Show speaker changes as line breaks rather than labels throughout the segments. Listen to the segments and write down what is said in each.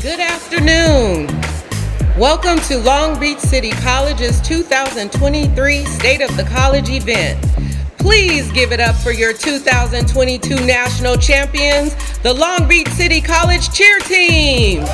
Good afternoon. Welcome to Long Beach City College's 2023 State of the College event. Please give it up for your 2022 national champions, the Long Beach City College cheer team.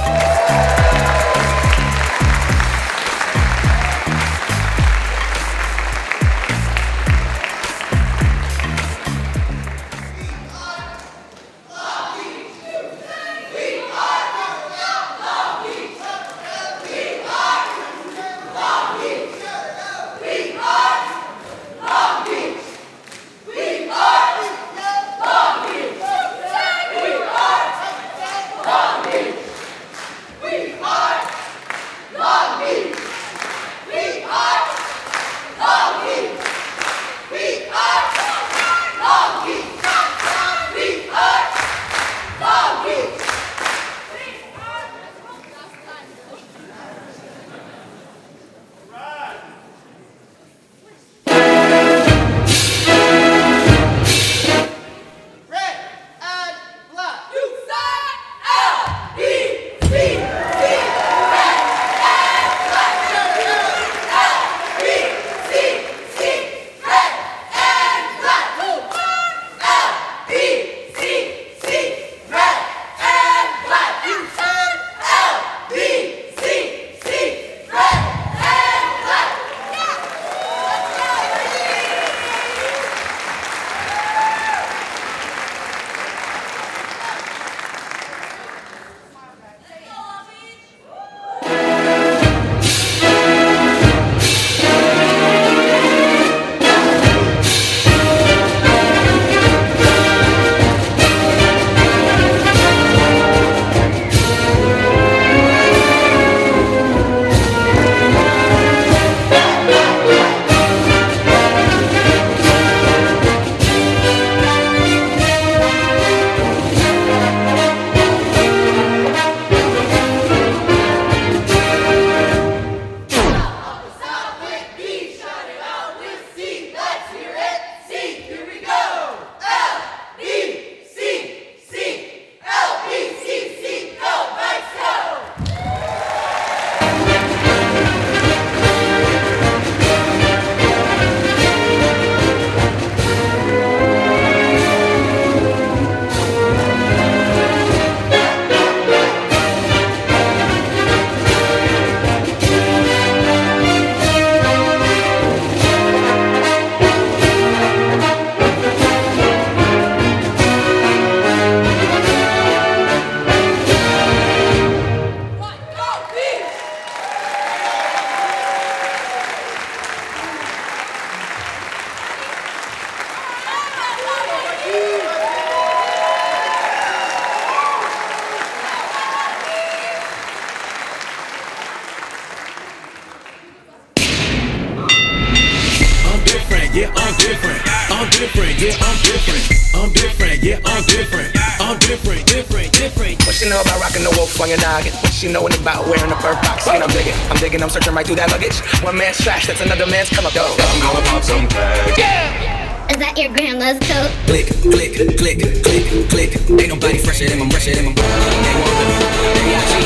I'm searching right through that luggage. One man's trash, that's another man's come up, though.
I'm gonna pop some tags.
Yeah! Is that your grandma's coat?
Click, click, click, click, click. Ain't nobody fresher than them, fresher than them. They want me, they got you.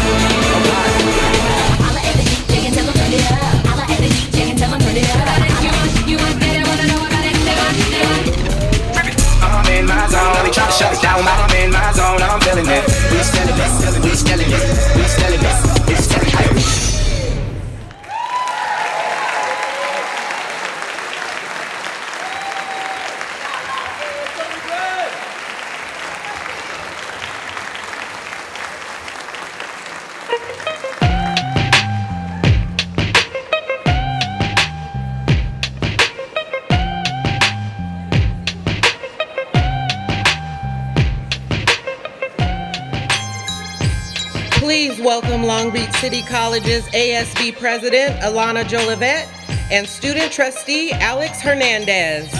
Holla at the G, they can tell them turn it up. Holla at the G, they can tell them turn it up. You want better, wanna know about it, they want.
I'm in my zone, they try to shut us down, but I'm in my zone, I'm feeling it. We selling it, we selling it, we selling it. It's selling it.
Please welcome Long Beach City College's ASB President, Alana Jolivet, and Student Trustee, Alex Hernandez.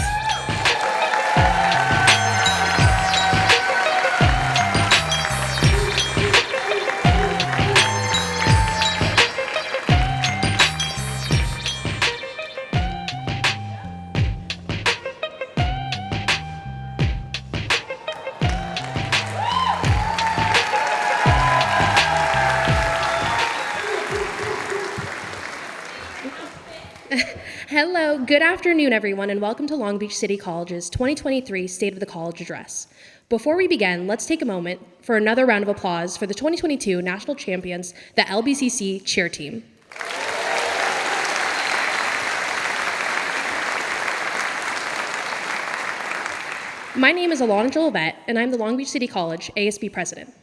Hello, good afternoon, everyone, and welcome to Long Beach City College's 2023 State of the College Address. Before we begin, let's take a moment for another round of applause for the 2022 National Champions, the LBCC cheer team. My name is Alana Jolivet, and I'm the Long Beach City College ASB President.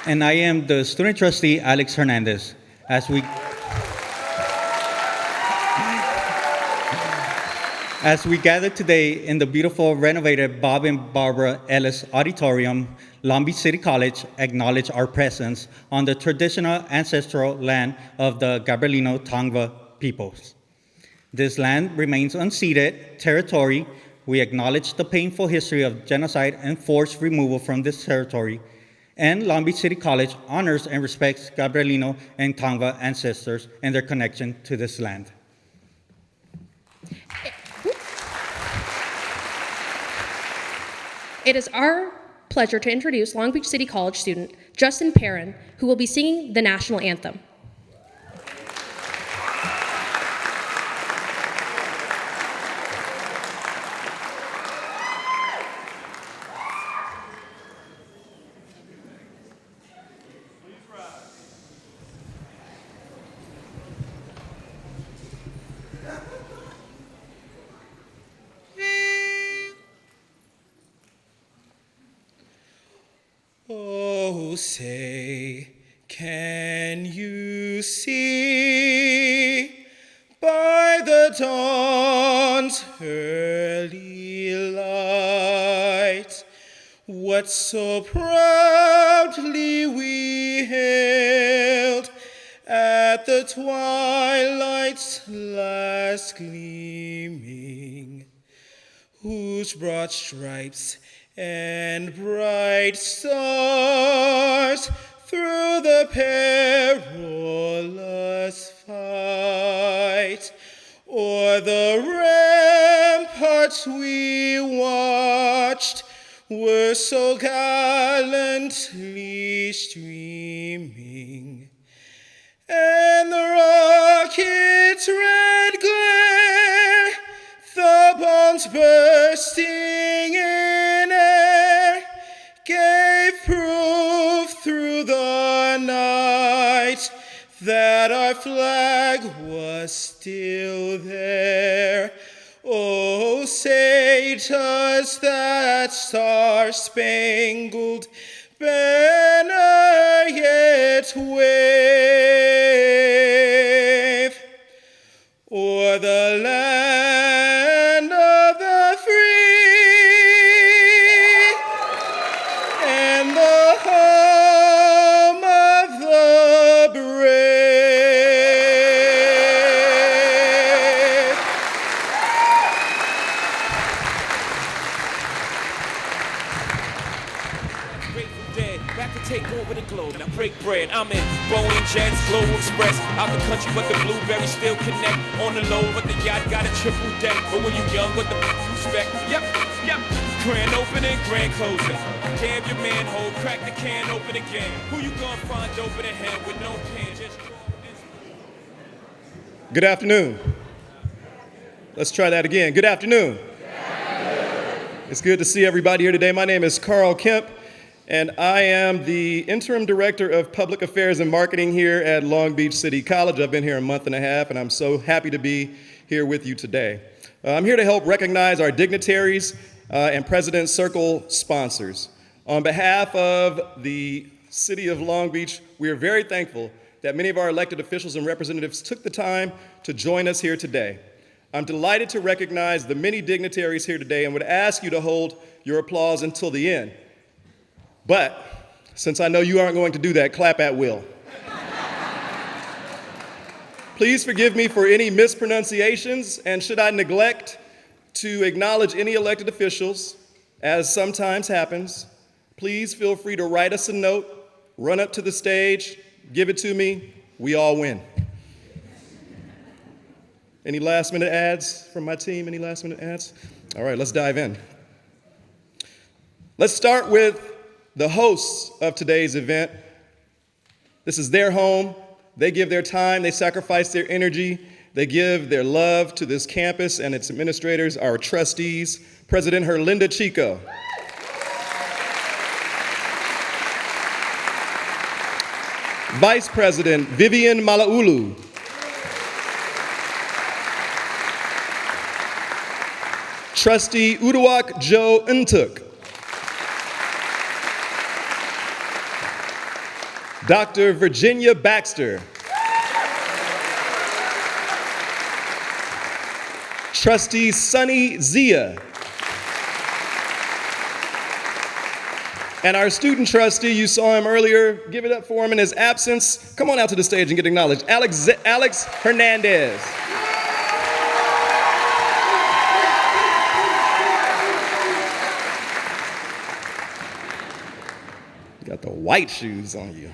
And I am the student trustee, Alex Hernandez. As we gather today in the beautiful renovated Bob and Barbara Ellis Auditorium, Long Beach City College acknowledge our presence on the traditional ancestral land of the Gabrielino Tongva peoples. This land remains unceded territory. We acknowledge the painful history of genocide and forced removal from this territory. And Long Beach City College honors and respects Gabrielino and Tongva ancestors and their connection to this land.
It is our pleasure to introduce Long Beach City College student Justin Perrin, who will be singing the national anthem.
Oh, say, can you see by the dawn's early light what so proudly we hailed at the twilight's last gleaming, whose broad stripes and bright stars through the perilous fight o'er the ramparts we watched were so gallantly streaming, and the rocket's red glare, the bombs bursting in air, gave proof through the night that our flag was still there. Oh, say does that star-spangled banner yet wave o'er the land of the free and the home of the brave?
Grateful Dead, back to take over the globe. Now break bread. I'm in Boeing Jets, Global Express. Out the country, but the blueberries still connect. On the low, but the yacht got a triple deck. But when you young, what the respect? Yep. Grand opening, grand closing. Damn your manhole, crack the can open again. Who you gonna find open in him with no pen? Just
Good afternoon. Let's try that again. Good afternoon. It's good to see everybody here today. My name is Carl Kemp, and I am the Interim Director of Public Affairs and Marketing here at Long Beach City College. I've been here a month and a half, and I'm so happy to be here with you today. I'm here to help recognize our dignitaries and President's Circle sponsors. On behalf of the City of Long Beach, we are very thankful that many of our elected officials and representatives took the time to join us here today. I'm delighted to recognize the many dignitaries here today and would ask you to hold your applause until the end. But since I know you aren't going to do that, clap at will. Please forgive me for any mispronunciations, and should I neglect to acknowledge any elected officials, as sometimes happens, please feel free to write us a note, run up to the stage, give it to me. We all win. Any last minute ads from my team? Any last minute ads? All right, let's dive in. Let's start with the hosts of today's event. This is their home. They give their time, they sacrifice their energy, they give their love to this campus and its administrators, our trustees, President Herlinda Chico. Vice President Vivian Malaulu. Trustee Uduak Joe Ntuk. Dr. Virginia Baxter. Trustee Sunny Zia. And our student trustee, you saw him earlier, give it up for him in his absence. Come on out to the stage and get acknowledged. Alex Hernandez. You got the white shoes on you.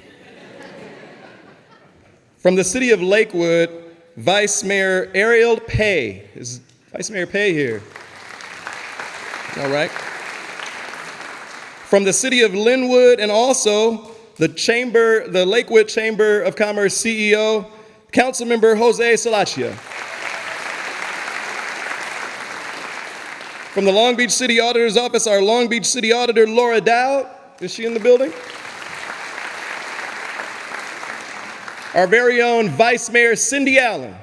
From the city of Lakewood, Vice Mayor Ariel Pay. Is Vice Mayor Pay here? All right. From the city of Linwood and also the Lakewood Chamber of Commerce CEO, Councilmember Jose Salachia. From the Long Beach City Auditor's Office, our Long Beach City Auditor, Laura Dowd. Is she in the building? Our very own Vice Mayor Cindy Allen.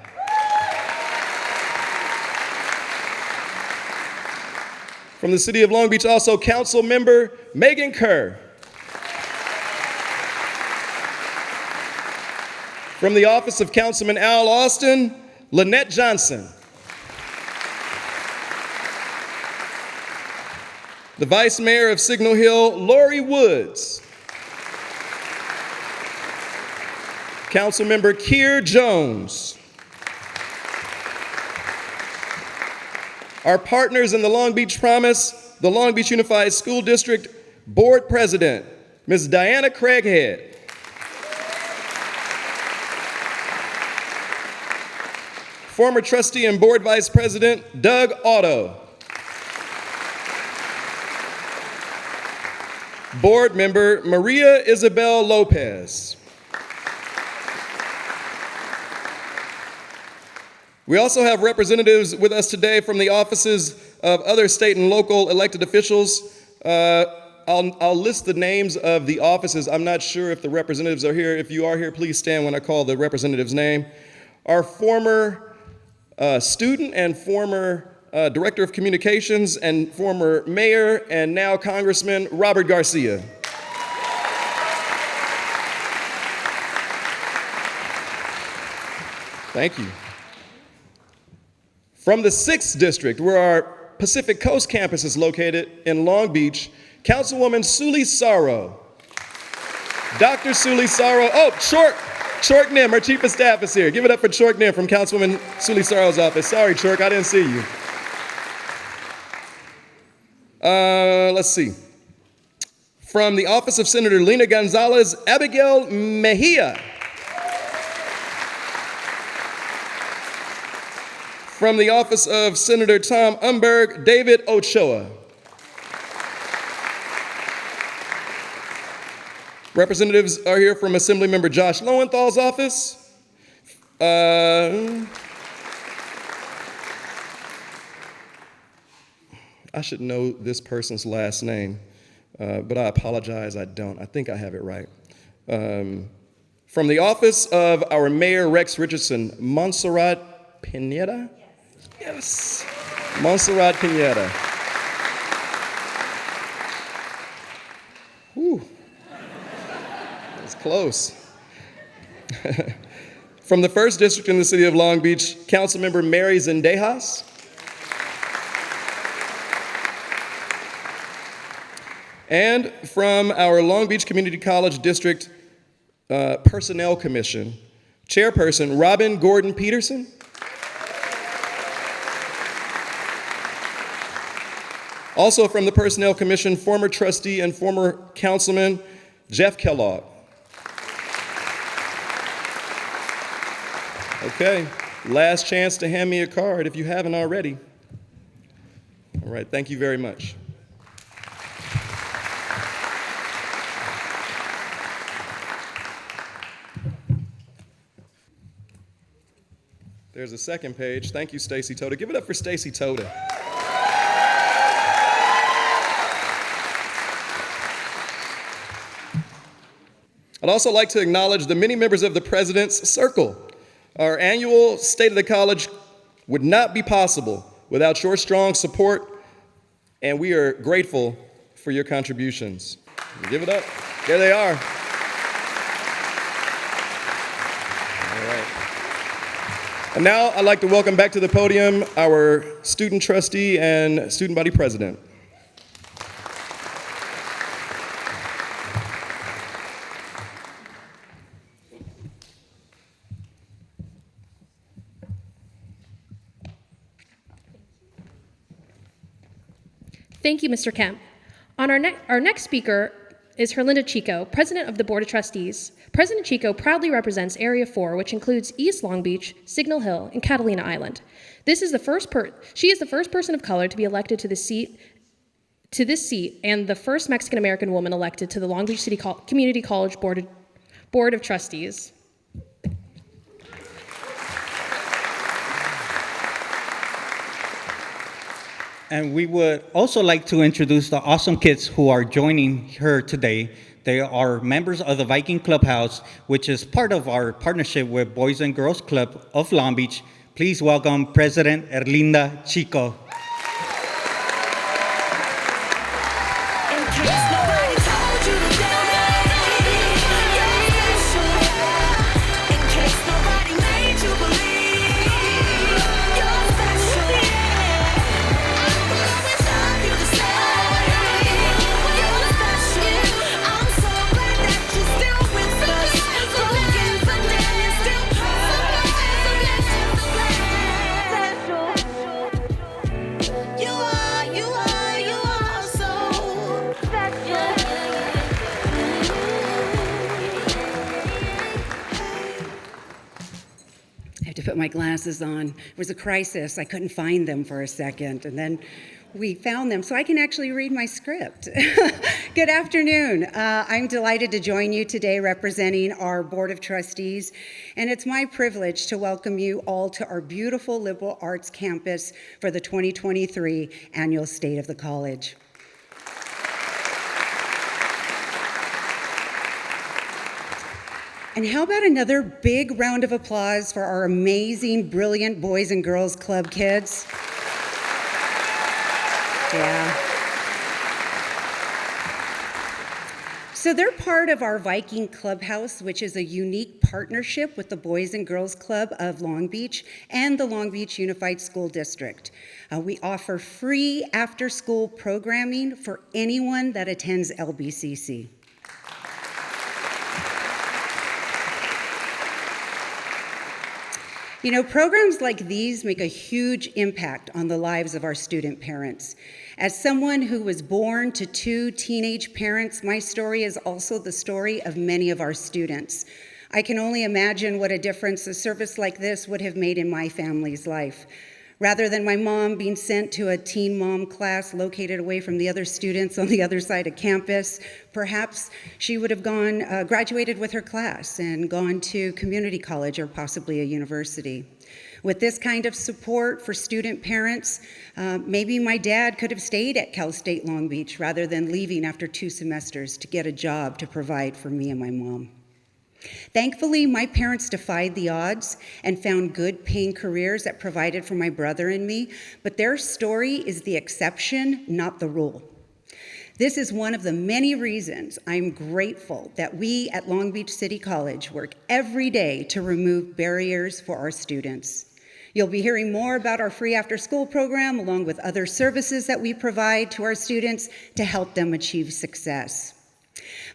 From the city of Long Beach, also Council Member Megan Kerr. From the office of Councilman Al Austin, Lynette Johnson. The Vice Mayor of Signal Hill, Lori Woods. Councilmember Keir Jones. Our partners in the Long Beach Promise, the Long Beach Unified School District Board President, Ms. Diana Craighead. Former trustee and board vice president, Doug Otto. Board member, Maria Isabel Lopez. We also have representatives with us today from the offices of other state and local elected officials. I'll list the names of the offices. I'm not sure if the representatives are here. If you are here, please stand when I call the representative's name. Our former student and former Director of Communications and former Mayor and now Congressman Robert Garcia. Thank you. From the 6th District, where our Pacific Coast campus is located in Long Beach, Councilwoman Suli Sorrow. Dr. Suli Sorrow, Chork Nim, our Chief of Staff is here. Give it up for Chork Nim from Councilwoman Suli Sorrow's office. Sorry, Chork, I didn't see you. Let's see. From the office of Senator Lena Gonzalez, Abigail Mejia. From the office of Senator Tom Umberg, David Ochoa. Representatives are here from Assemblymember Josh Lowenthal's office. I should know this person's last name, but I apologize, I don't. I think I have it right. From the office of our Mayor Rex Richardson, Montserrat Pineda? Yes, Montserrat Pineda. Whew, that's close. From the 1st District in the city of Long Beach, Councilmember Mary Zendejas. And from our Long Beach Community College District Personnel Commission, Chairperson Robin Gordon Peterson. Also from the Personnel Commission, former trustee and former councilman, Jeff Kellogg. Okay, last chance to hand me a card if you haven't already. All right, thank you very much. There's a second page. Thank you, Stacy Toda. Give it up for Stacy Toda. I'd also like to acknowledge the many members of the President's Circle. Our annual State of the College would not be possible without your strong support, and we are grateful for your contributions. Give it up. There they are. All right. And now I'd like to welcome back to the podium our student trustee and student body president.
Thank you, Mr. Kemp. Our next speaker is Herlinda Chico, President of the Board of Trustees. President Chico proudly represents Area 4, which includes East Long Beach, Signal Hill, and Catalina Island. She is the first person of color to be elected to this seat, and the first Mexican-American woman elected to the Long Beach City Community College Board of Trustees.
And we would also like to introduce the awesome kids who are joining her today. They are members of the Viking Clubhouse, which is part of our partnership with Boys and Girls Club of Long Beach. Please welcome President Herlinda Chico.
In case nobody told you today, you're special. In case nobody made you believe, you're special. I will always love you the same. You're special. I'm so glad that you're still with us. Broken but then still special. You are so special.
I have to put my glasses on. It was a crisis. I couldn't find them for a second, and then we found them so I can actually read my script. Good afternoon. I'm delighted to join you today representing our Board of Trustees, and it's my privilege to welcome you all to our beautiful liberal arts campus for the 2023 Annual State of the College. And how about another big round of applause for our amazing, brilliant Boys and Girls Club kids? Yeah. So they're part of our Viking Clubhouse, which is a unique partnership with the Boys and Girls Club of Long Beach and the Long Beach Unified School District. We offer free after-school programming for anyone that attends LBCC. You know, programs like these make a huge impact on the lives of our student parents. As someone who was born to two teenage parents, my story is also the story of many of our students. I can only imagine what a difference a service like this would have made in my family's life. Rather than my mom being sent to a teen mom class located away from the other students on the other side of campus, perhaps she would have graduated with her class and gone to community college or possibly a university. With this kind of support for student parents, maybe my dad could have stayed at Cal State Long Beach rather than leaving after 2 semesters to get a job to provide for me and my mom. Thankfully, my parents defied the odds and found good paying careers that provided for my brother and me, but their story is the exception, not the rule. This is one of the many reasons I'm grateful that we at Long Beach City College work every day to remove barriers for our students. You'll be hearing more about our free after-school program along with other services that we provide to our students to help them achieve success.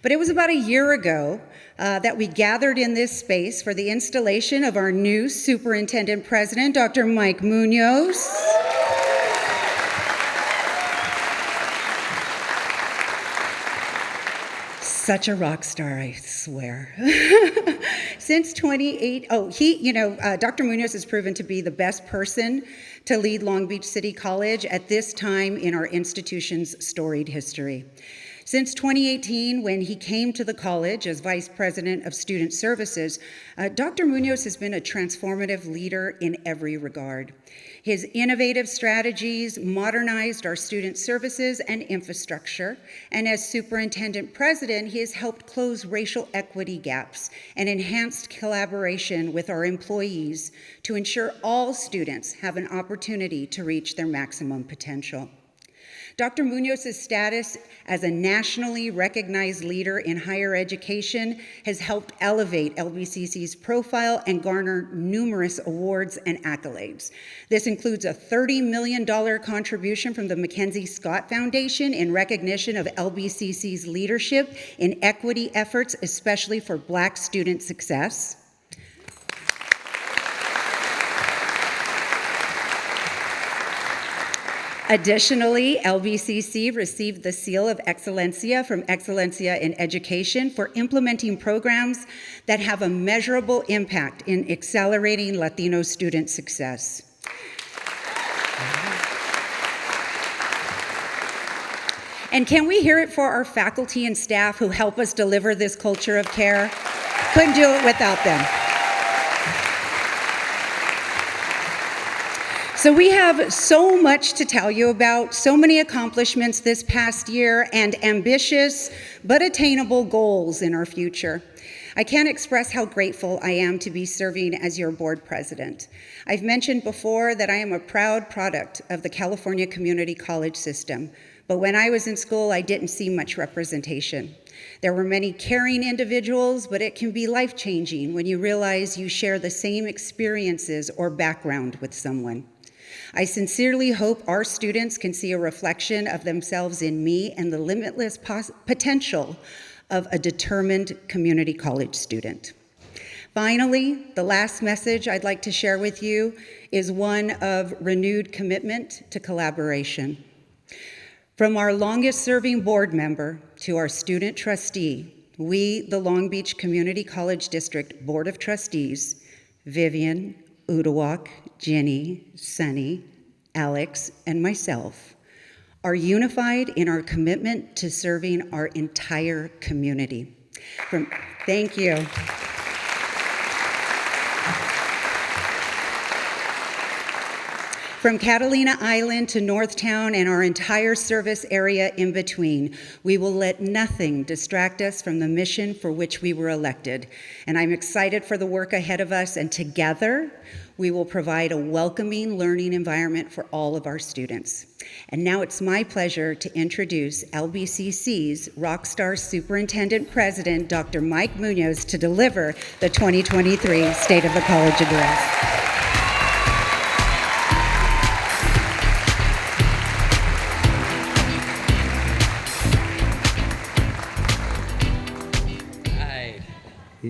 But it was about a year ago that we gathered in this space for the installation of our new superintendent president, Dr. Mike Munoz. Such a rock star, I swear. Since Dr. Munoz has proven to be the best person to lead Long Beach City College at this time in our institution's storied history. Since 2018, when he came to the college as Vice President of Student Services, Dr. Munoz has been a transformative leader in every regard. His innovative strategies modernized our student services and infrastructure, and as Superintendent President, he has helped close racial equity gaps and enhanced collaboration with our employees to ensure all students have an opportunity to reach their maximum potential. Dr. Munoz's status as a nationally recognized leader in higher education has helped elevate LBCC's profile and garner numerous awards and accolades. This includes a $30 million contribution from the Mackenzie Scott Foundation in recognition of LBCC's leadership in equity efforts, especially for Black student success. Additionally, LBCC received the Seal of Excellencia from Excellencia in Education for implementing programs that have a measurable impact in accelerating Latino student success. And can we hear it for our faculty and staff who help us deliver this culture of care? Couldn't do it without them. So we have so much to tell you about, so many accomplishments this past year, and ambitious but attainable goals in our future. I can't express how grateful I am to be serving as your board president. I've mentioned before that I am a proud product of the California Community College system, but when I was in school, I didn't see much representation. There were many caring individuals, but it can be life-changing when you realize you share the same experiences or background with someone. I sincerely hope our students can see a reflection of themselves in me and the limitless potential of a determined community college student. Finally, the last message I'd like to share with you is one of renewed commitment to collaboration. From our longest-serving board member to our student trustee, we, the Long Beach Community College District Board of Trustees, Vivian, Uduak, Jenny, Sunny, Alex, and myself, are unified in our commitment to serving our entire community. Thank you. From Catalina Island to Northtown and our entire service area in between, we will let nothing distract us from the mission for which we were elected. And I'm excited for the work ahead of us, and together, we will provide a welcoming learning environment for all of our students. And now it's my pleasure to introduce LBCC's Rockstar Superintendent President, Dr. Mike Munoz, to deliver the 2023 State of the College Address.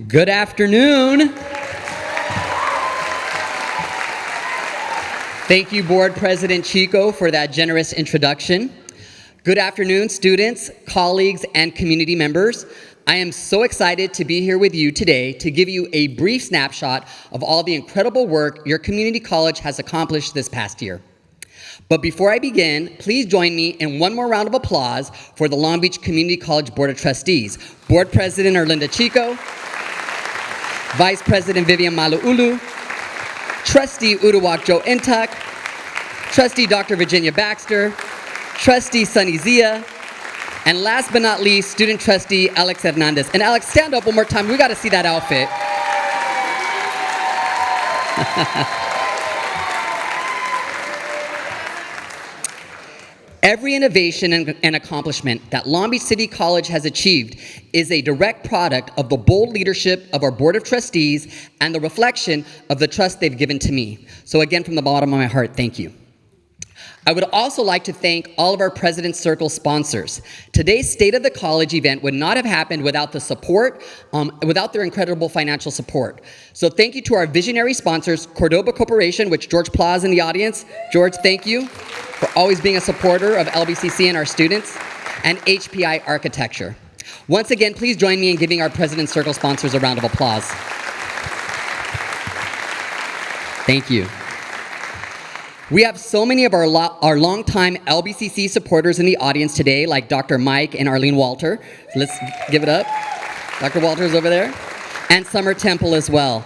Good afternoon. Thank you, Board President Chico, for that generous introduction. Good afternoon, students, colleagues, and community members. I am so excited to be here with you today to give you a brief snapshot of all the incredible work your community college has accomplished this past year. But before I begin, please join me in one more round of applause for the Long Beach Community College Board of Trustees. Board President Erlinda Chico, Vice President Vivian Malauulu, Trustee Uduak Joe Intuck, Trustee Dr. Virginia Baxter, Trustee Sunny Zia, and last but not least, Student Trustee Alex Hernandez. And Alex, stand up one more time. We got to see that outfit. Every innovation and accomplishment that Long Beach City College has achieved is a direct product of the bold leadership of our Board of Trustees and the reflection of the trust they've given to me. So again, from the bottom of my heart, thank you. I would also like to thank all of our President's Circle sponsors. Today's State of the College event would not have happened without the support, without their incredible financial support. So thank you to our visionary sponsors, Cordoba Corporation, which George Pla is in the audience. George, thank you for always being a supporter of LBCC and our students, and HPI Architecture. Once again, please join me in giving our President's Circle sponsors a round of applause. Thank you. We have so many of our longtime LBCC supporters in the audience today, like Dr. Mike and Arlene Walter. Let's give it up. Dr. Walter's over there. And Summer Temple as well.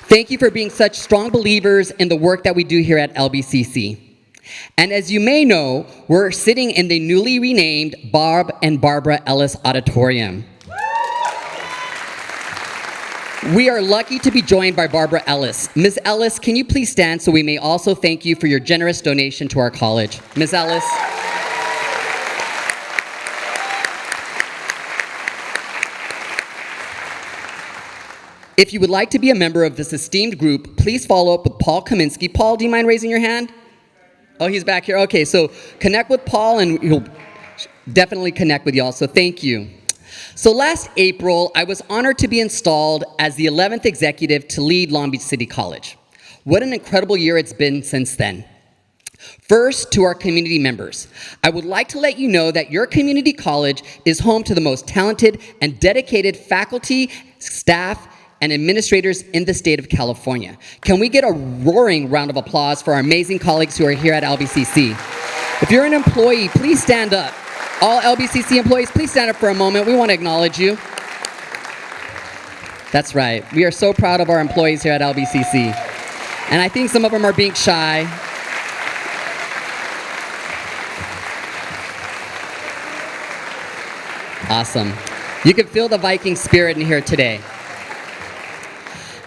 Thank you for being such strong believers in the work that we do here at LBCC. And as you may know, we're sitting in the newly renamed Barb and Barbara Ellis Auditorium. We are lucky to be joined by Barbara Ellis. Ms. Ellis, can you please stand so we may also thank you for your generous donation to our college? Ms. Ellis. If you would like to be a member of this esteemed group, please follow up with Paul Kaminsky. Paul, do you mind raising your hand? Oh, he's back here. Okay, so connect with Paul and he'll definitely connect with y'all, so thank you. So last April, I was honored to be installed as the 11th executive to lead Long Beach City College. What an incredible year it's been since then. First, to our community members, I would like to let you know that your community college is home to the most talented and dedicated faculty, staff, and administrators in the state of California. Can we get a roaring round of applause for our amazing colleagues who are here at LBCC? If you're an employee, please stand up. All LBCC employees, please stand up for a moment. We want to acknowledge you. That's right. We are so proud of our employees here at LBCC. And I think some of them are being shy. Awesome. You can feel the Viking spirit in here today.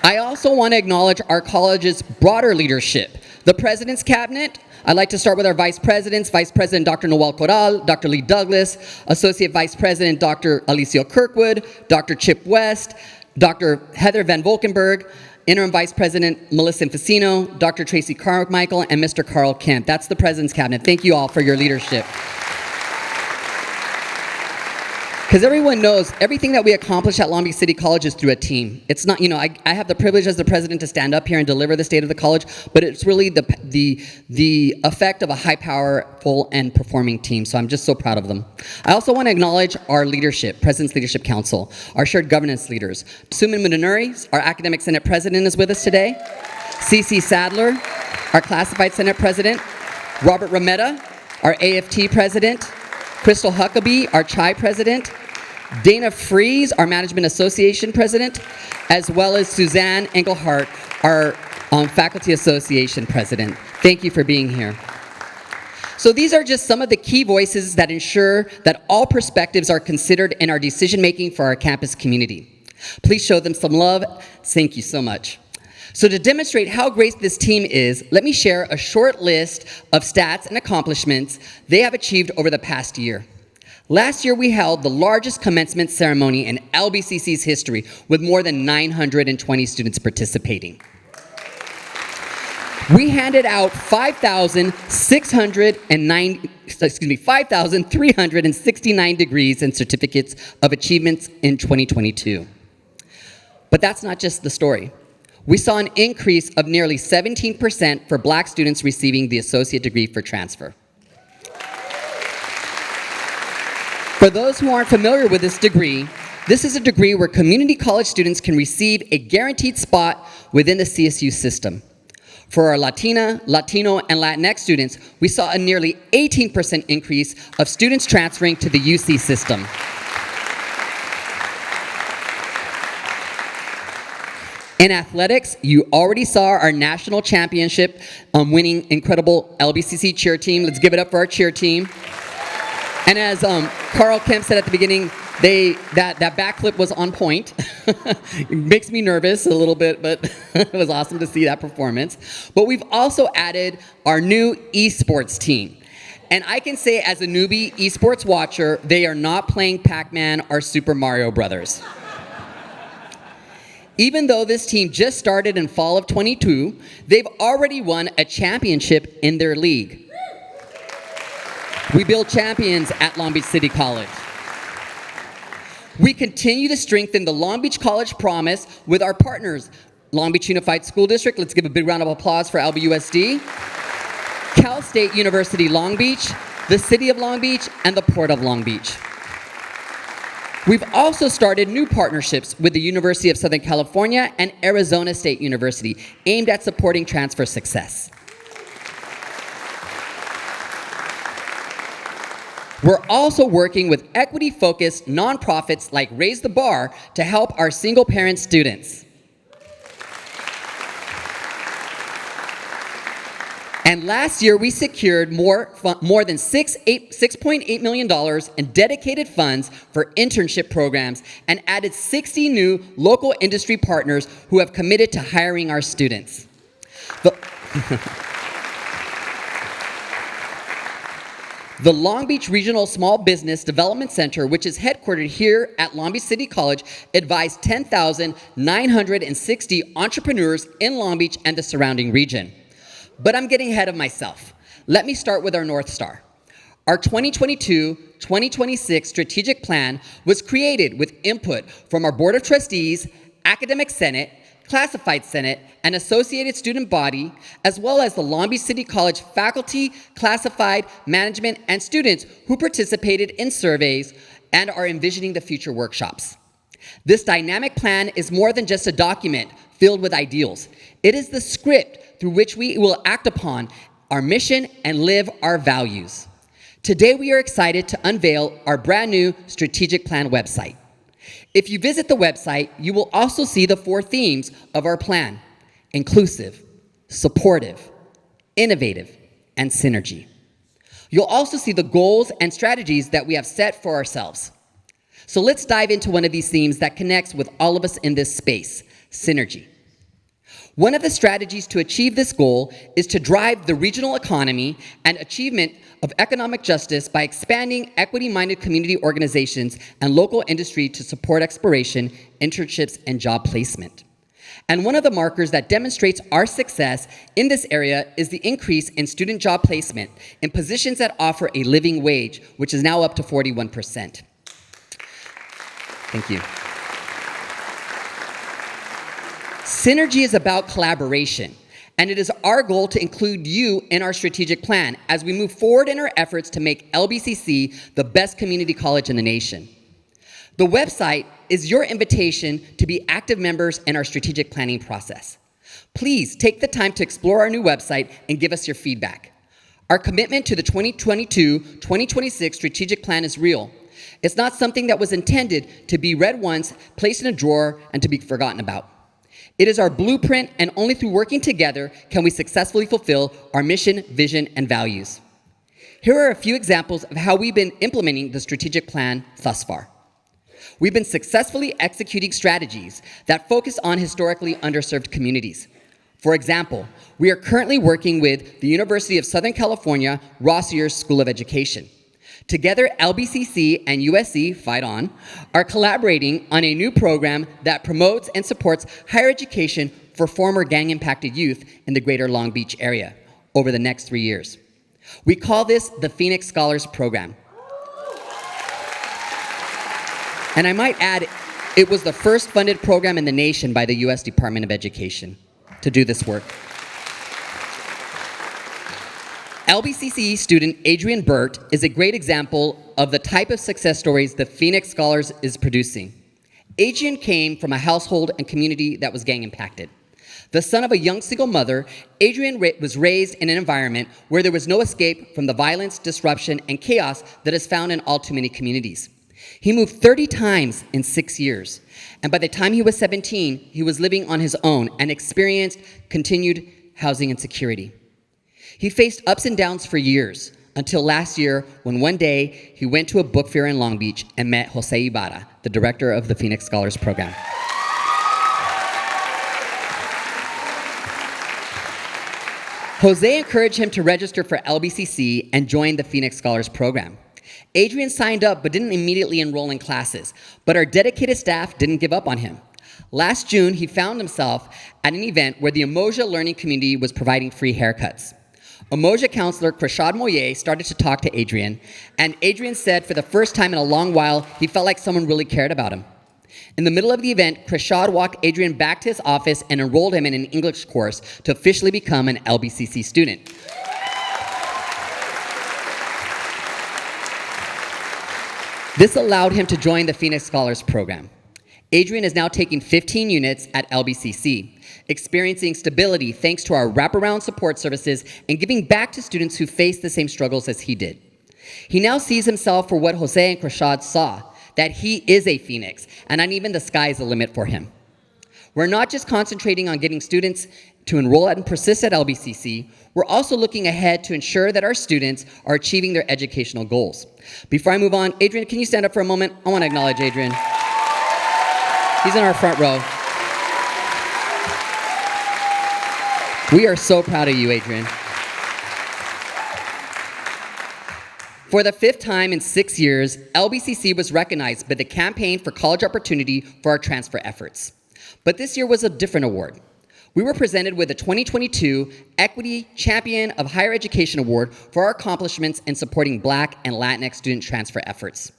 I also want to acknowledge our college's broader leadership. The President's Cabinet. I'd like to start with our Vice Presidents, Vice President Dr. Noel Corral, Dr. Lee Douglas, Associate Vice President Dr. Alicia Kirkwood, Dr. Chip West, Dr. Heather Van Volkenberg, Interim Vice President Melissa Infacino, Dr. Tracy Carmichael, and Mr. Carl Kemp. That's the President's Cabinet. Thank you all for your leadership. Because everyone knows everything that we accomplish at Long Beach City College is through a team. It's not, I have the privilege as the president to stand up here and deliver the state of the college, but it's really the effect of a high powerful and performing team. So I'm just so proud of them. I also want to acknowledge our leadership, President's Leadership Council, our shared governance leaders. Suman Mununuri, our Academic Senate President, is with us today. CC Sadler, our Classified Senate President. Robert Rametta, our AFT President. Crystal Huckabee, our CHI President. Dana Fries, our Management Association President, as well as Suzanne Engelhardt, our Faculty Association President. Thank you for being here. So these are just some of the key voices that ensure that all perspectives are considered in our decision-making for our campus community. Please show them some love. Thank you so much. So to demonstrate how great this team is, let me share a short list of stats and accomplishments they have achieved over the past year. Last year, we held the largest commencement ceremony in LBCC's history with more than 920 students participating. We handed out 5,369 degrees and certificates of achievements in 2022. But that's not just the story. We saw an increase of nearly 17% for Black students receiving the associate degree for transfer. For those who aren't familiar with this degree, this is a degree where community college students can receive a guaranteed spot within the CSU system. For our Latina, Latino, and Latinx students, we saw a nearly 18% increase of students transferring to the UC system. In athletics, you already saw our national championship winning incredible LBCC cheer team. Let's give it up for our cheer team. And as Carl Kemp said at the beginning, that backflip was on point. It makes me nervous a little bit, but it was awesome to see that performance. But we've also added our new esports team. And I can say as a newbie esports watcher, they are not playing Pac-Man or Super Mario Brothers. Even though this team just started in fall of 22, they've already won a championship in their league. We build champions at Long Beach City College. We continue to strengthen the Long Beach College promise with our partners, Long Beach Unified School District. Let's give a big round of applause for LBUSD. Cal State University Long Beach, the City of Long Beach, and the Port of Long Beach. We've also started new partnerships with the University of Southern California and Arizona State University, aimed at supporting transfer success. We're also working with equity-focused nonprofits like Raise the Bar to help our single-parent students. And last year, we secured more than $6.8 million in dedicated funds for internship programs and added 60 new local industry partners who have committed to hiring our students. The Long Beach Regional Small Business Development Center, which is headquartered here at Long Beach City College, advised 10,960 entrepreneurs in Long Beach and the surrounding region. But I'm getting ahead of myself. Let me start with our North Star. Our 2022-2026 strategic plan was created with input from our Board of Trustees, Academic Senate, Classified Senate, and Associated Student Body, as well as the Long Beach City College faculty, classified, management, and students who participated in surveys and are envisioning the future workshops. This dynamic plan is more than just a document filled with ideals. It is the script through which we will act upon our mission and live our values. Today, we are excited to unveil our brand new strategic plan website. If you visit the website, you will also see the 4 themes of our plan: inclusive, supportive, innovative, and synergy. You'll also see the goals and strategies that we have set for ourselves. So let's dive into one of these themes that connects with all of us in this space: synergy. One of the strategies to achieve this goal is to drive the regional economy and achievement of economic justice by expanding equity-minded community organizations and local industry to support exploration, internships, and job placement. And one of the markers that demonstrates our success in this area is the increase in student job placement in positions that offer a living wage, which is now up to 41%. Thank you. Synergy is about collaboration, and it is our goal to include you in our strategic plan as we move forward in our efforts to make LBCC the best community college in the nation. The website is your invitation to be active members in our strategic planning process. Please take the time to explore our new website and give us your feedback. Our commitment to the 2022-2026 strategic plan is real. It's not something that was intended to be read once, placed in a drawer, and to be forgotten about. It is our blueprint, and only through working together can we successfully fulfill our mission, vision, and values. Here are a few examples of how we've been implementing the strategic plan thus far. We've been successfully executing strategies that focus on historically underserved communities. For example, we are currently working with the University of Southern California Rossier School of Education. Together, LBCC and USC, Fight On, are collaborating on a new program that promotes and supports higher education for former gang-impacted youth in the greater Long Beach area over the next 3 years. We call this the Phoenix Scholars Program. And I might add, it was the first funded program in the nation by the U.S. Department of Education to do this work. LBCC student Adrian Burt is a great example of the type of success stories the Phoenix Scholars is producing. Adrian came from a household and community that was gang impacted. The son of a young single mother, Adrian was raised in an environment where there was no escape from the violence, disruption, and chaos that is found in all too many communities. He moved 30 times in 6 years, and by the time he was 17, he was living on his own and experienced continued housing insecurity. He faced ups and downs for years, until last year when one day he went to a book fair in Long Beach and met Jose Ibarra, the director of the Phoenix Scholars Program. Jose encouraged him to register for LBCC and join the Phoenix Scholars Program. Adrian signed up but didn't immediately enroll in classes, but our dedicated staff didn't give up on him. Last June, he found himself at an event where the Umoja learning community was providing free haircuts. Umoja counselor Krishad Moye started to talk to Adrian, and Adrian said for the first time in a long while, he felt like someone really cared about him. In the middle of the event, Krishad walked Adrian back to his office and enrolled him in an English course to officially become an LBCC student. This allowed him to join the Phoenix Scholars Program. Adrian is now taking 15 units at LBCC, experiencing stability thanks to our wraparound support services and giving back to students who face the same struggles as he did. He now sees himself for what Jose and Krashad saw, that he is a phoenix, and not even the sky is the limit for him. We're not just concentrating on getting students to enroll and persist at LBCC, we're also looking ahead to ensure that our students are achieving their educational goals. Before I move on, Adrian, can you stand up for a moment? I want to acknowledge Adrian. He's in our front row. We are so proud of you, Adrian. For the 5th time in 6 years, LBCC was recognized by the Campaign for College Opportunity for our transfer efforts. But this year was a different award. We were presented with the 2022 Equity Champion of Higher Education Award for our accomplishments in supporting Black and Latinx student transfer efforts.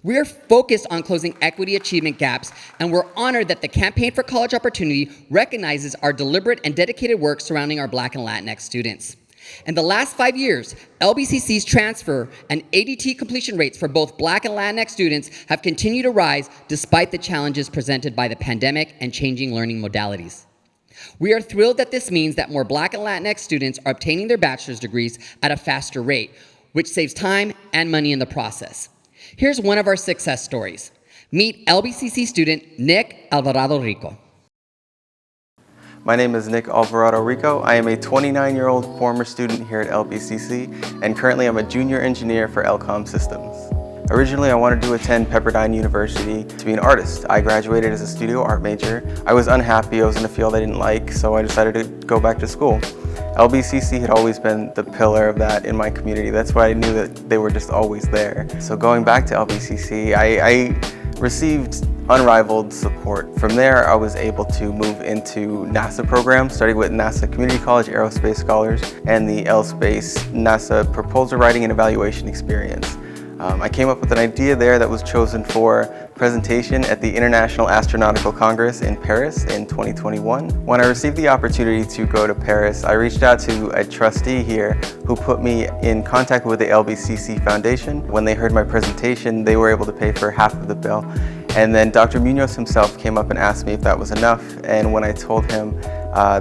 We are focused on closing equity achievement gaps, and we're honored that the Campaign for College Opportunity recognizes our deliberate and dedicated work surrounding our Black and Latinx students. In the last 5 years, LBCC's transfer and ADT completion rates for both Black and Latinx students have continued to rise despite the challenges presented by the pandemic and changing learning modalities. We are thrilled that this means that more Black and Latinx students are obtaining their bachelor's degrees at a faster rate, which saves time and money in the process. Here's one of our success stories. Meet LBCC student Nick Alvarado Rico.
My name is Nick Alvarado Rico. I am a 29-year-old former student here at LBCC, and currently I'm a junior engineer for LCOM Systems. Originally, I wanted to attend Pepperdine University to be an artist. I graduated as a studio art major. I was unhappy, I was in a field I didn't like, so I decided to go back to school. LBCC had always been the pillar of that in my community. That's why I knew that they were just always there. So going back to LBCC, I received unrivaled support. From there, I was able to move into NASA programs, starting with NASA Community College Aerospace Scholars and the L-Space NASA Proposal Writing and Evaluation Experience. I came up with an idea there that was chosen for presentation at the International Astronautical Congress in Paris in 2021. When I received the opportunity to go to Paris, I reached out to a trustee here who put me in contact with the LBCC Foundation. When they heard my presentation, they were able to pay for half of the bill. And then Dr. Munoz himself came up and asked me if that was enough. And when I told him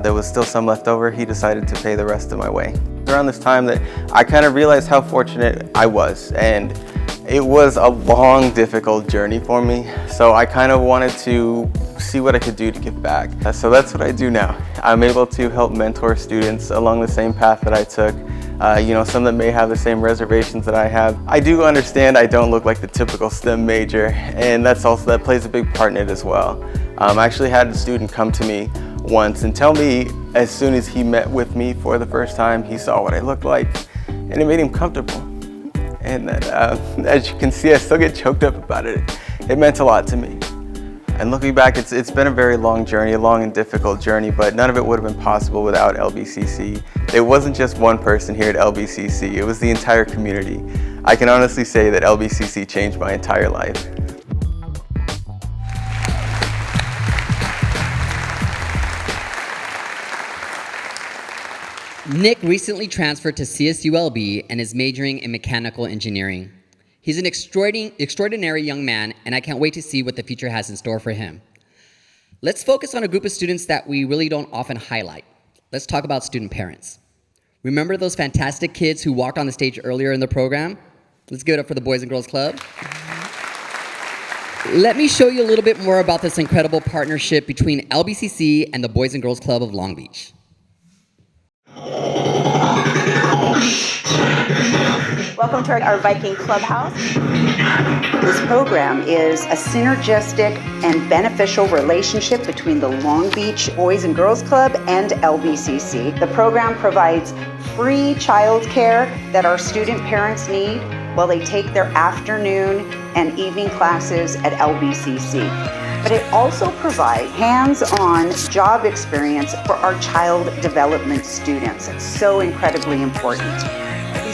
there was still some left over, he decided to pay the rest of my way. Around this time that I kind of realized how fortunate I was, and it was a long, difficult journey for me. So I kind of wanted to see what I could do to give back. So that's what I do now. I'm able to help mentor students along the same path that I took. Some that may have the same reservations that I have. I do understand I don't look like the typical STEM major, and that plays a big part in it as well. I actually had a student come to me once and tell me as soon as he met with me for the first time, he saw what I looked like, and it made him comfortable. And that, as you can see, I still get choked up about it. It meant a lot to me. And looking back, it's been a very long journey, a long and difficult journey, but none of it would have been possible without LBCC. It wasn't just one person here at LBCC, it was the entire community. I can honestly say that LBCC changed my entire life.
Nick recently transferred to CSULB and is majoring in mechanical engineering. He's an extraordinary young man, and I can't wait to see what the future has in store for him. Let's focus on a group of students that we really don't often highlight. Let's talk about student parents. Remember those fantastic kids who walked on the stage earlier in the program? Let's give it up for the Boys and Girls Club. Let me show you a little bit more about this incredible partnership between LBCC and the Boys and Girls Club of Long Beach.
Welcome to our Viking Clubhouse.
This program is a synergistic and beneficial relationship between the Long Beach Boys and Girls Club and LBCC. The program provides free childcare that our student parents need while they take their afternoon and evening classes at LBCC. But it also provides hands-on job experience for our child development students. It's so incredibly important.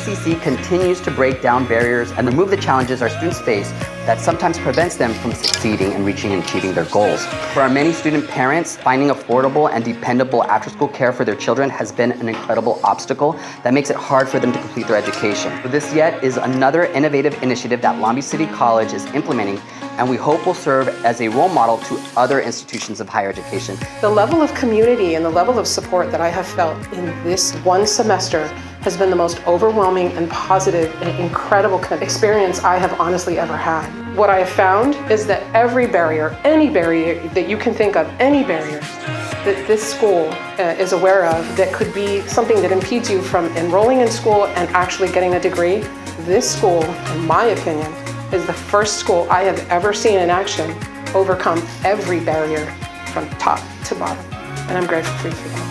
LBCC continues to break down barriers and remove the challenges our students face that sometimes prevents them from succeeding and reaching and achieving their goals. For our many student parents, finding affordable and dependable after-school care for their children has been an incredible obstacle that makes it hard for them to complete their education. So this yet is another innovative initiative that Long Beach City College is implementing, and we hope will serve as a role model to other institutions of higher education.
The level of community and the level of support that I have felt in this one semester has been the most overwhelming and positive and incredible experience I have honestly ever had. What I have found is that every barrier, any barrier that you can think of, any barrier that this school is aware of that could be something that impedes you from enrolling in school and actually getting a degree, this school, in my opinion, is the first school I have ever seen in action overcome every barrier from top to bottom. And I'm grateful for you for that.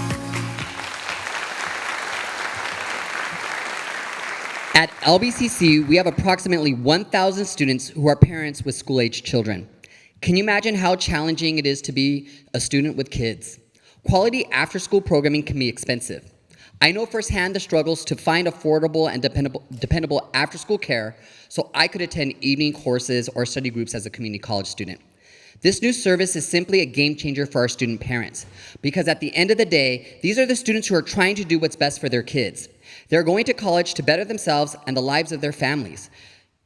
At LBCC, we have approximately 1,000 students who are parents with school-age children. Can you imagine how challenging it is to be a student with kids? Quality after-school programming can be expensive. I know firsthand the struggles to find affordable and dependable after-school care, so I could attend evening courses or study groups as a community college student. This new service is simply a game changer for our student parents, because at the end of the day, these are the students who are trying to do what's best for their kids. They're going to college to better themselves and the lives of their families.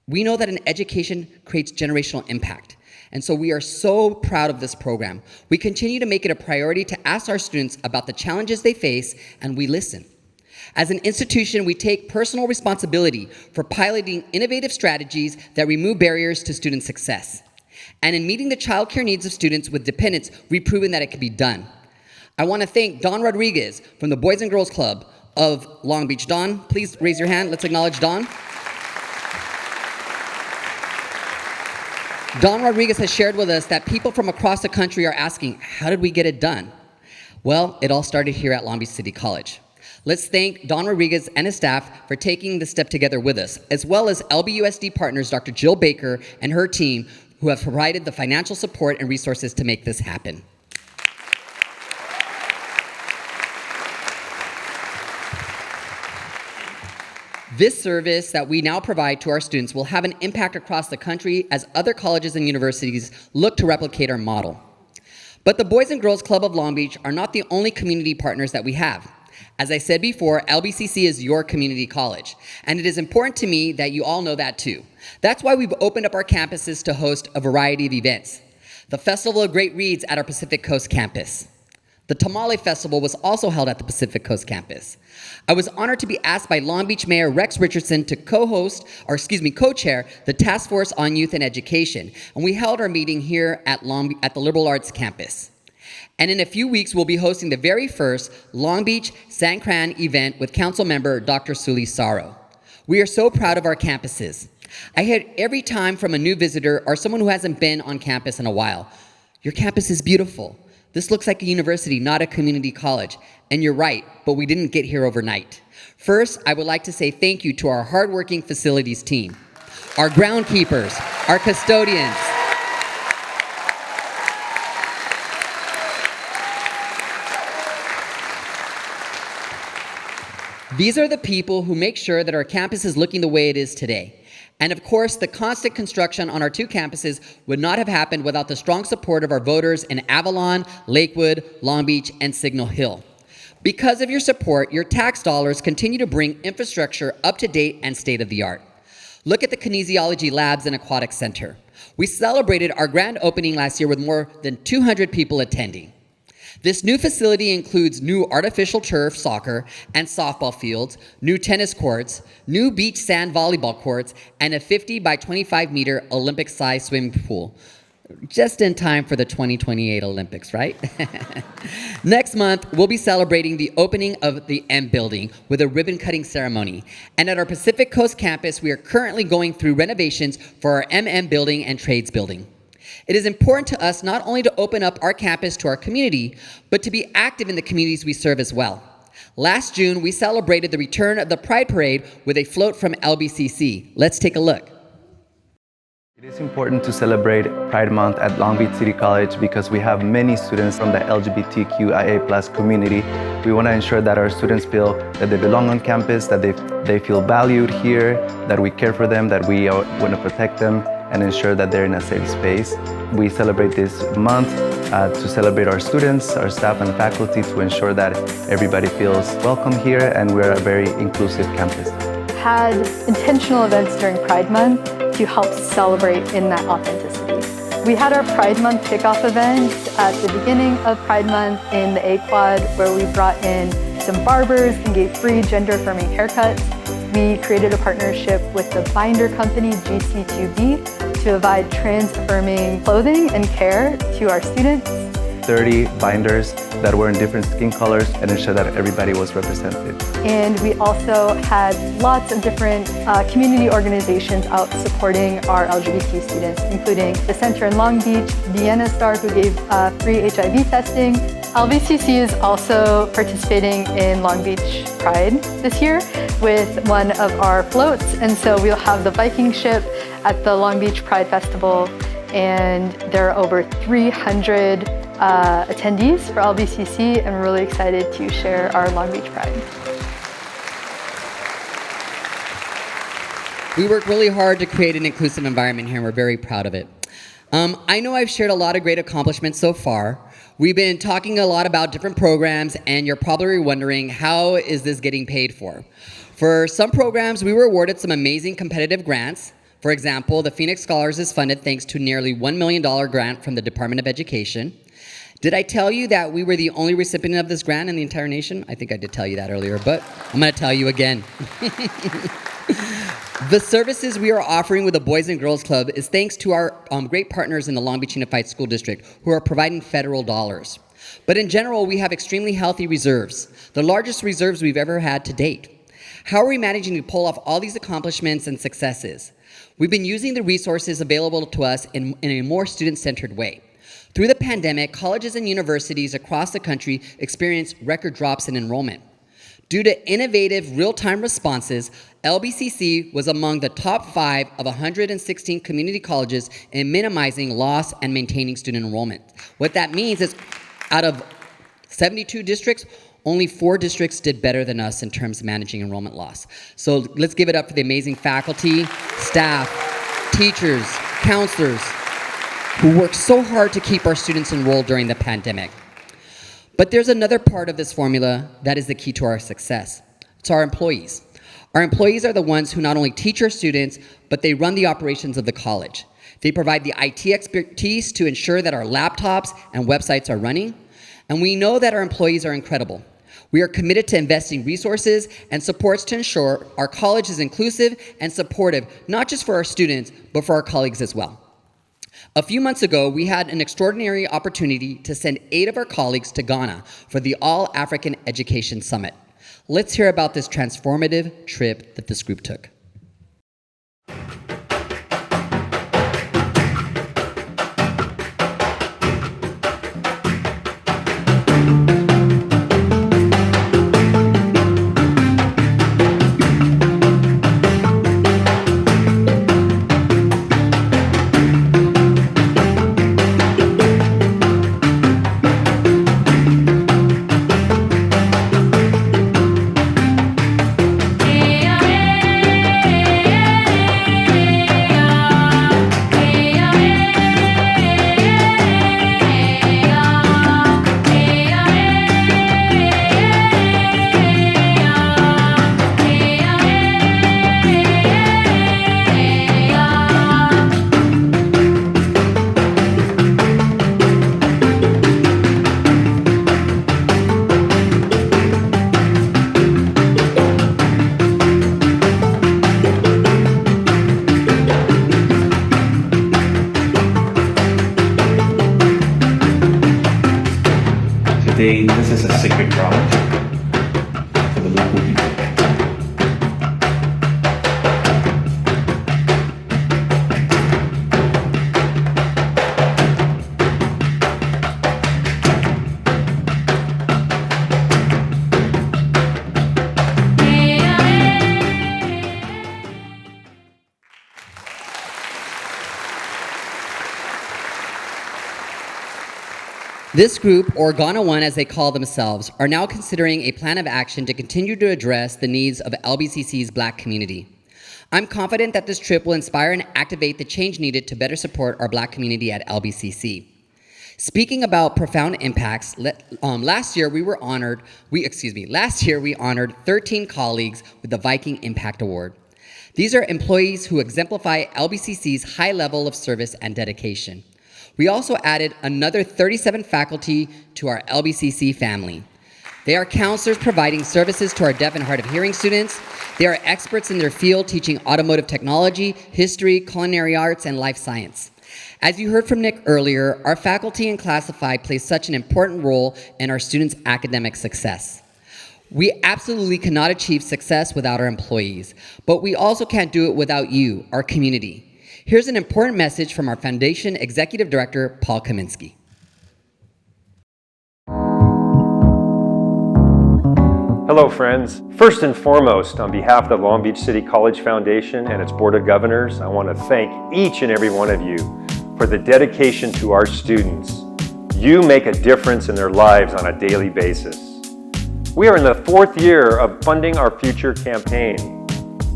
We know that an education creates generational impact, and so we are so proud of this program. We continue to make it a priority to ask our students about the challenges they face, and we listen. As an institution, we take personal responsibility for piloting innovative strategies that remove barriers to student success. And in meeting the child care needs of students with dependents, we've proven that it can be done. I want to thank Don Rodriguez from the Boys and Girls Club of Long Beach. Don, please raise your hand. Let's acknowledge Don. Don Rodriguez has shared with us that people from across the country are asking, how did we get it done? Well, it all started here at Long Beach City College. Let's thank Don Rodriguez and his staff for taking the step together with us, as well as LBUSD partners Dr. Jill Baker and her team, who have provided the financial support and resources to make this happen. This service that we now provide to our students will have an impact across the country as other colleges and universities look to replicate our model. But the Boys and Girls Club of Long Beach are not the only community partners that we have. As I said before, LBCC is your community college, and it is important to me that you all know that too. That's why we've opened up our campuses to host a variety of events. The Festival of Great Reads at our Pacific Coast campus. The Tamale Festival was also held at the Pacific Coast campus. I was honored to be asked by Long Beach Mayor Rex Richardson to co-chair the Task Force on Youth and Education, and we held our meeting here at the Liberal Arts campus. And in a few weeks, we'll be hosting the very first Long Beach San Fran event with council member Dr. Suli Saro. We are so proud of our campuses. I hear every time from a new visitor or someone who hasn't been on campus in a while, your campus is beautiful. This looks like a university, not a community college. And you're right, but we didn't get here overnight. First, I would like to say thank you to our hardworking facilities team, our groundkeepers, our custodians, these are the people who make sure that our campus is looking the way it is today. And of course, the constant construction on our two campuses would not have happened without the strong support of our voters in Avalon, Lakewood, Long Beach, and Signal Hill. Because of your support, your tax dollars continue to bring infrastructure up to date and state of the art. Look at the Kinesiology Labs and Aquatic Center. We celebrated our grand opening last year with more than 200 people attending. This new facility includes new artificial turf soccer and softball fields, new tennis courts, new beach sand volleyball courts, and a 50 by 25 meter Olympic-sized swimming pool. Just in time for the 2028 Olympics, right? Next month, we'll be celebrating the opening of the M Building with a ribbon-cutting ceremony. And at our Pacific Coast campus, we are currently going through renovations for our MM Building and Trades Building. It is important to us not only to open up our campus to our community, but to be active in the communities we serve as well. Last June, we celebrated the return of the Pride Parade with a float from LBCC. Let's take a look.
It is important to celebrate Pride Month at Long Beach City College because we have many students from the LGBTQIA+ community. We want to ensure that our students feel that they belong on campus, that they feel valued here, that we care for them, that we want to protect them and ensure that they're in a safe space. We celebrate this month to celebrate our students, our staff and faculty, to ensure that everybody feels welcome here and we're a very inclusive campus.
Had intentional events during Pride Month to help celebrate in that authenticity. We had our Pride Month kickoff event at the beginning of Pride Month in the A-Quad, where we brought in some barbers and gave free gender-affirming haircuts. We created a partnership with the binder company GC2B to provide trans-affirming clothing and care to our students.
30 binders that were in different skin colors and ensure that everybody was represented.
And we also had lots of different community organizations out supporting our LGBT students, including the Center in Long Beach, Vienna Star, who gave free HIV testing. LBCC is also participating in Long Beach Pride this year with one of our floats, and so we'll have the Viking ship at the Long Beach Pride Festival, and there are over 300 attendees for LBCC, and we're really excited to share our Long Beach Pride.
We work really hard to create an inclusive environment here, and we're very proud of it. I know I've shared a lot of great accomplishments so far. We've been talking a lot about different programs, and you're probably wondering, how is this getting paid for? For some programs, we were awarded some amazing competitive grants. For example, the Phoenix Scholars is funded thanks to nearly $1 million grant from the Department of Education. Did I tell you that we were the only recipient of this grant in the entire nation? I think I did tell you that earlier, but I'm going to tell you again. The services we are offering with the Boys and Girls Club is thanks to our great partners in the Long Beach Unified School District who are providing federal dollars. But in general, we have extremely healthy reserves, the largest reserves we've ever had to date. How are we managing to pull off all these accomplishments and successes? We've been using the resources available to us in a more student-centered way. Through the pandemic, colleges and universities across the country experienced record drops in enrollment. Due to innovative real-time responses, LBCC was among the top 5 of 116 community colleges in minimizing loss and maintaining student enrollment. What that means is, out of 72 districts, only 4 districts did better than us in terms of managing enrollment loss. So let's give it up for the amazing faculty, staff, teachers, counselors, who worked so hard to keep our students enrolled during the pandemic. But there's another part of this formula that is the key to our success. It's our employees. Our employees are the ones who not only teach our students, but they run the operations of the college. They provide the IT expertise to ensure that our laptops and websites are running. And we know that our employees are incredible. We are committed to investing resources and supports to ensure our college is inclusive and supportive, not just for our students, but for our colleagues as well. A few months ago, we had an extraordinary opportunity to send 8 of our colleagues to Ghana for the All-African Education Summit. Let's hear about this transformative trip that this group took.
Today, this is a sacred ground for the local people.
This group, or Ghana One as they call themselves, are now considering a plan of action to continue to address the needs of LBCC's Black community. I'm confident that this trip will inspire and activate the change needed to better support our Black community at LBCC. Speaking about profound impacts, last year we honored 13 colleagues with the Viking Impact Award. These are employees who exemplify LBCC's high level of service and dedication. We also added another 37 faculty to our LBCC family. They are counselors providing services to our deaf and hard of hearing students. They are experts in their field teaching automotive technology, history, culinary arts, and life science. As you heard from Nick earlier, our faculty in Classify play such an important role in our students' academic success. We absolutely cannot achieve success without our employees, but we also can't do it without you, our community. Here's an important message from our Foundation Executive Director, Paul Kaminsky.
Hello friends. First and foremost, on behalf of the Long Beach City College Foundation and its Board of Governors, I want to thank each and every one of you for the dedication to our students. You make a difference in their lives on a daily basis. We are in the 4th year of Funding Our Future campaign.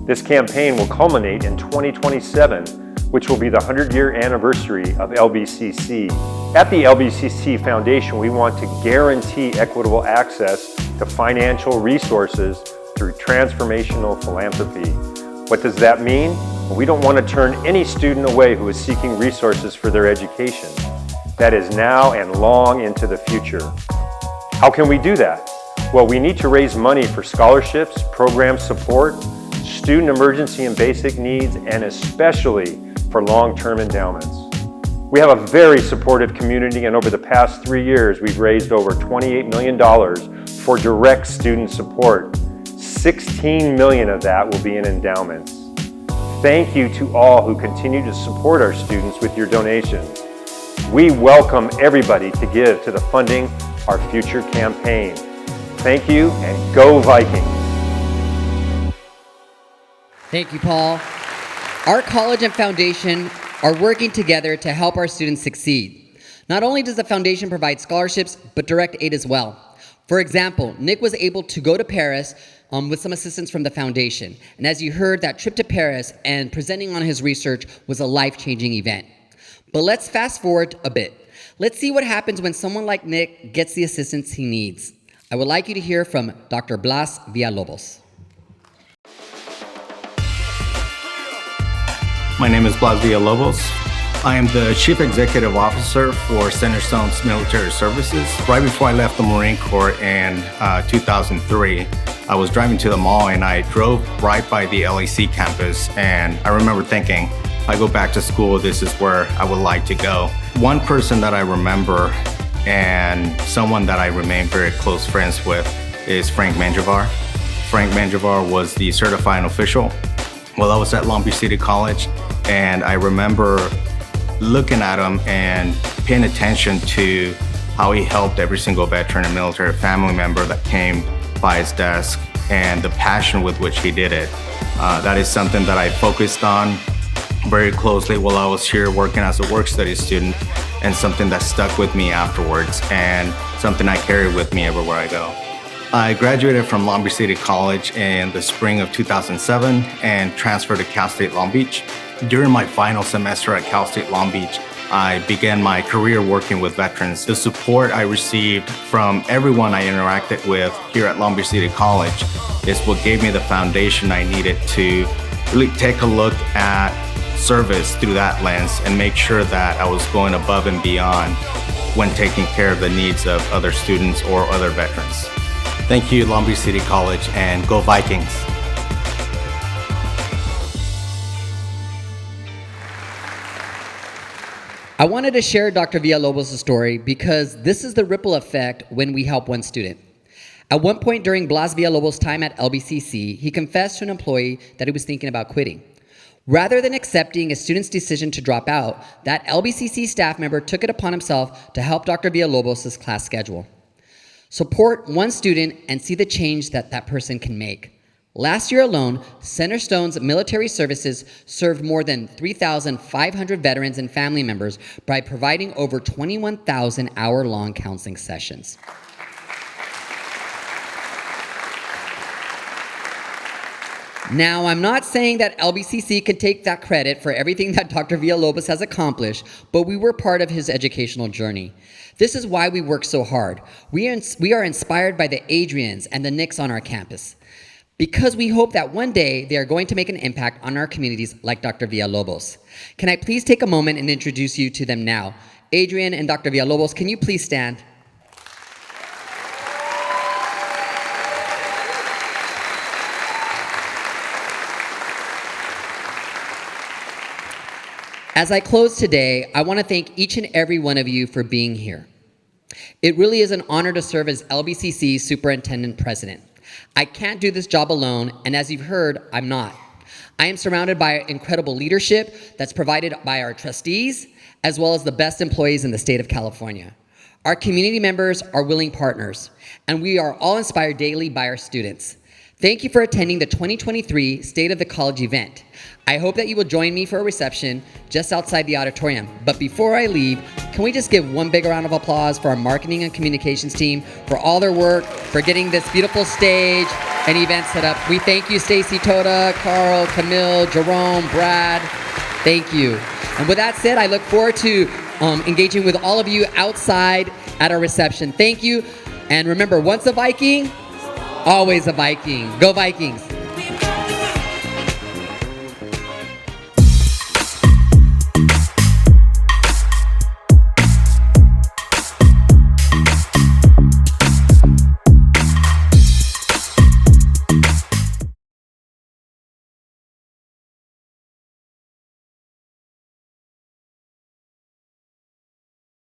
This campaign will culminate in 2027, which will be the 100-year anniversary of LBCC. At the LBCC Foundation, we want to guarantee equitable access to financial resources through transformational philanthropy. What does that mean? We don't want to turn any student away who is seeking resources for their education. That is now and long into the future. How can we do that? Well, we need to raise money for scholarships, program support, student emergency and basic needs, and especially for long-term endowments. We have a very supportive community, and over the past 3 years, we've raised over $28 million for direct student support. $16 million of that will be in endowments. Thank you to all who continue to support our students with your donations. We welcome everybody to give to the Funding Our Future campaign. Thank you, and go Vikings!
Thank you, Paul. Our college and foundation are working together to help our students succeed. Not only does the foundation provide scholarships, but direct aid as well. For example, Nick was able to go to Paris with some assistance from the foundation. And as you heard, that trip to Paris and presenting on his research was a life-changing event. But let's fast forward a bit. Let's see what happens when someone like Nick gets the assistance he needs. I would like you to hear from Dr. Blas Villalobos.
My name is Blas Villalobos. I am the Chief Executive Officer for Centerstone's Military Services. Right before I left the Marine Corps in 2003, I was driving to the mall and I drove right by the LAC campus, and I remember thinking, if I go back to school, this is where I would like to go. One person that I remember and someone that I remain very close friends with is Frank Mangivar. Frank Mangivar was the certifying official while I was at Long Beach City College, and I remember looking at him and paying attention to how he helped every single veteran and military family member that came by his desk and the passion with which he did it. That is something that I focused on very closely while I was here working as a work study student, and something that stuck with me afterwards and something I carry with me everywhere I go. I graduated from Long Beach City College in the spring of 2007 and transferred to Cal State Long Beach. During my final semester at Cal State Long Beach, I began my career working with veterans. The support I received from everyone I interacted with here at Long Beach City College is what gave me the foundation I needed to really take a look at service through that lens and make sure that I was going above and beyond when taking care of the needs of other students or other veterans. Thank you, Long Beach City College, and go Vikings!
I wanted to share Dr. Villalobos' story because this is the ripple effect when we help one student. At one point during Blas Villalobos' time at LBCC, he confessed to an employee that he was thinking about quitting. Rather than accepting a student's decision to drop out, that LBCC staff member took it upon himself to help Dr. Villalobos' class schedule. Support one student and see the change that that person can make. Last year alone, Centerstone's Military Services served more than 3,500 veterans and family members by providing over 21,000 hour-long counseling sessions. Now, I'm not saying that LBCC can take that credit for everything that Dr. Villalobos has accomplished, but we were part of his educational journey. This is why we work so hard. We are inspired by the Adrians and the Nicks on our campus, because we hope that one day they are going to make an impact on our communities like Dr. Villalobos. Can I please take a moment and introduce you to them now? Adrian and Dr. Villalobos, can you please stand? As I close today, I want to thank each and every one of you for being here. It really is an honor to serve as LBCC Superintendent President. I can't do this job alone, and as you've heard, I'm not. I am surrounded by incredible leadership that's provided by our trustees, as well as the best employees in the state of California. Our community members are willing partners, and we are all inspired daily by our students. Thank you for attending the 2023 State of the College event. I hope that you will join me for a reception just outside the auditorium. But before I leave, can we just give one big round of applause for our marketing and communications team for all their work, for getting this beautiful stage and event set up. We thank you, Stacy, Toda, Carl, Camille, Jerome, Brad. Thank you. And with that said, I look forward to engaging with all of you outside at our reception. Thank you. And remember, once a Viking, always a Viking. Go Vikings.